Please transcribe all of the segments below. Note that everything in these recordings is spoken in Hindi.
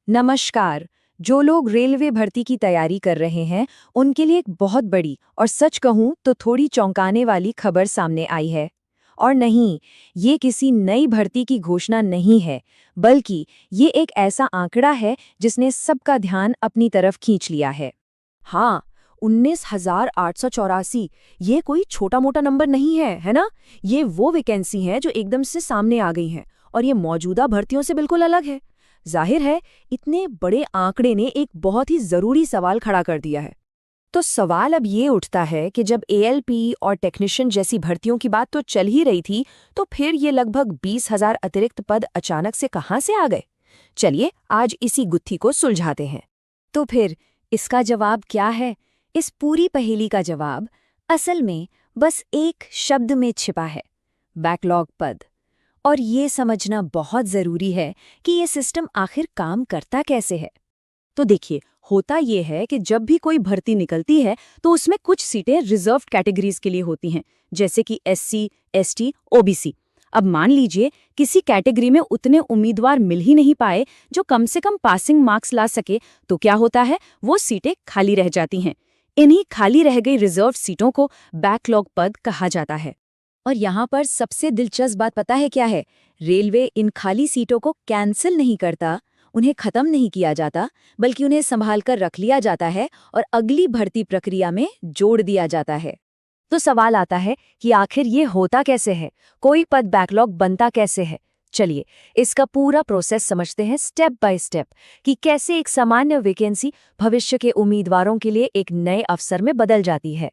नमस्कार। जो लोग रेलवे भर्ती की तैयारी कर रहे हैं, उनके लिए एक बहुत बड़ी और सच कहूं तो थोड़ी चौंकाने वाली खबर सामने आई है। और नहीं, ये किसी नई भर्ती की घोषणा नहीं है, बल्कि ये एक ऐसा आंकड़ा है जिसने सबका ध्यान अपनी तरफ खींच लिया है। हाँ, 19,884 ये कोई छोटा मोटा नंबर नहीं है ना? ये वो वैकेंसी हैं जो एकदम से सामने आ गई हैं और ये मौजूदा भर्तियों से बिल्कुल अलग है। जाहिर है, इतने बड़े आंकड़े ने एक बहुत ही जरूरी सवाल खड़ा कर दिया है। तो सवाल अब ये उठता है कि जब एएलपी और टेक्नीशियन जैसी भर्तियों की बात तो चल ही रही थी, तो फिर ये लगभग 20,000 अतिरिक्त पद अचानक से कहाँ से आ गए? चलिए आज इसी गुत्थी को सुलझाते हैं। तो फिर इसका जवाब क्या है? इस पूरी पहेली का जवाब असल में बस एक शब्द में छिपा है: बैकलॉग पद। और ये समझना बहुत जरूरी है कि ये सिस्टम आखिर काम करता कैसे है। तो देखिए, होता ये है कि जब भी कोई भर्ती निकलती है तो उसमें कुछ सीटें रिजर्व्ड कैटेगरीज के लिए होती हैं, जैसे कि एससी, एसटी, ओबीसी। अब मान लीजिए किसी कैटेगरी में उतने उम्मीदवार मिल ही नहीं पाए जो कम से कम पासिंग मार्क्स ला सके, तो क्या होता है, वो सीटें खाली रह जाती हैं। इन्हीं खाली रह गई रिजर्व सीटों को बैकलॉग पद कहा जाता है। और यहाँ पर सबसे दिलचस्प बात पता है क्या है? रेलवे इन खाली सीटों को कैंसिल नहीं करता, उन्हें खत्म नहीं किया जाता, बल्कि उन्हें संभाल कर रख लिया जाता है और अगली भर्ती प्रक्रिया में जोड़ दिया जाता है। तो सवाल आता है कि आखिर ये होता कैसे है, कोई पद बैकलॉग बनता कैसे है? चलिए इसका पूरा प्रोसेस समझते हैं स्टेप बाय स्टेप, कि कैसे एक सामान्य वैकेंसी भविष्य के उम्मीदवारों के लिए एक नए अवसर में बदल जाती है।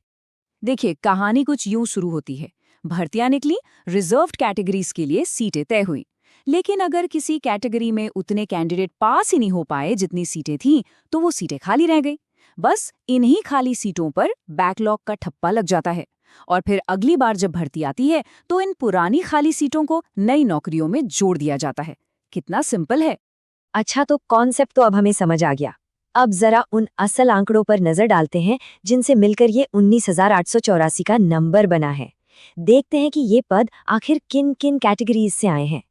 देखिए, कहानी कुछ यूं शुरू होती है। भर्तियां निकली, रिजर्व्ड कैटेगरीज के लिए सीटें तय हुई। लेकिन अगर किसी कैटेगरी में उतने कैंडिडेट पास ही नहीं हो पाए जितनी सीटें थीं, तो वो सीटें खाली रह गई। बस इन्हीं खाली सीटों पर बैकलॉग का ठप्पा लग जाता है। और फिर अगली बार जब भर्ती आती है तो इन पुरानी खाली सीटों को नई नौकरियों में जोड़ दिया जाता है। कितना सिंपल है। अच्छा, तो कॉन्सेप्ट तो अब हमें समझ आ गया। अब जरा उन असल आंकड़ों पर नजर डालते हैं जिनसे मिलकर ये 19,884 का नंबर बना है। देखते हैं कि ये पद आखिर किन किन कैटेगरीज से आए हैं।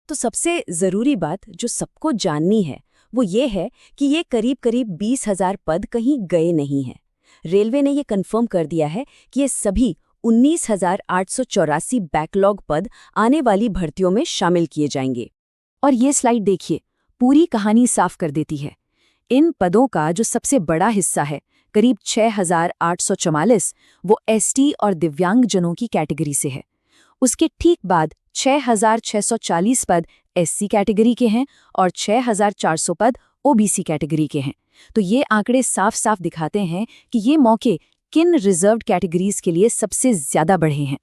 तो सबसे जरूरी बात जो सबको जाननी है वो ये है कि ये करीब करीब 20,000 पद कहीं गए नहीं हैं। रेलवे ने ये कंफर्म कर दिया है कि ये सभी 19,884 बैकलॉग पद आने वाली भर्तियों में शामिल किए जाएंगे। और ये स्लाइड देखिए, पूरी कहानी साफ कर देती है। इन पदों का जो सबसे बड़ा हिस्सा है, करीब 6,844, वो एसटी और दिव्यांगजनों की कैटेगरी से है। उसके ठीक बाद 6,640 पद एससी कैटेगरी के हैं और 6,400 पद ओबीसी कैटेगरी के हैं। तो ये आंकड़े साफ साफ दिखाते हैं कि ये मौके किन रिजर्व्ड कैटेगरीज के लिए सबसे ज्यादा बढ़े हैं।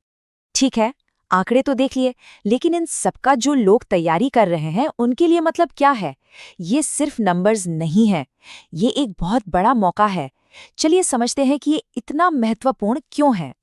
ठीक है, आंकड़े तो देख लिए, लेकिन इन सबका जो लोग तैयारी कर रहे हैं उनके लिए मतलब क्या है? ये सिर्फ नंबर्स नहीं है, ये एक बहुत बड़ा मौका है। चलिए समझते हैं कि ये इतना महत्वपूर्ण क्यों है।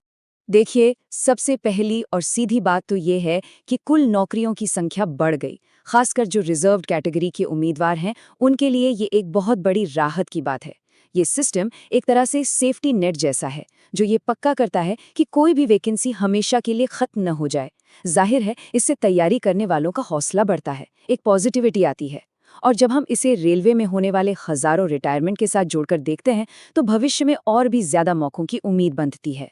देखिए, सबसे पहली और सीधी बात तो ये है कि कुल नौकरियों की संख्या बढ़ गई। खासकर जो रिजर्व्ड कैटेगरी के उम्मीदवार हैं, उनके लिए ये एक बहुत बड़ी राहत की बात है। ये सिस्टम एक तरह से सेफ्टी नेट जैसा है, जो ये पक्का करता है कि कोई भी वैकेंसी हमेशा के लिए खत्म न हो जाए। जाहिर है, इससे तैयारी करने वालों का हौसला बढ़ता है, एक पॉजिटिविटी आती है। और जब हम इसे रेलवे में होने वाले हजारों रिटायरमेंट के साथ जोड़कर देखते हैं, तो भविष्य में और भी ज्यादा मौकों की उम्मीद बनती है।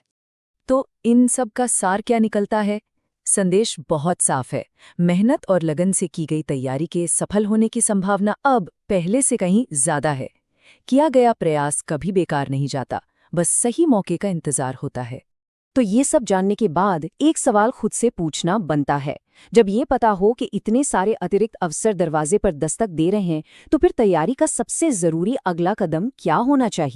तो इन सब का सार क्या निकलता है? संदेश बहुत साफ है। मेहनत और लगन से की गई तैयारी के सफल होने की संभावना अब पहले से कहीं ज्यादा है। किया गया प्रयास कभी बेकार नहीं जाता, बस सही मौके का इंतजार होता है। तो ये सब जानने के बाद एक सवाल खुद से पूछना बनता है। जब ये पता हो कि इतने सारे अतिरिक्त अवसर दरवाजे पर दस्तक दे रहे हैं, तो फिर तैयारी का सबसे जरूरी अगला कदम क्या होना चाहिए?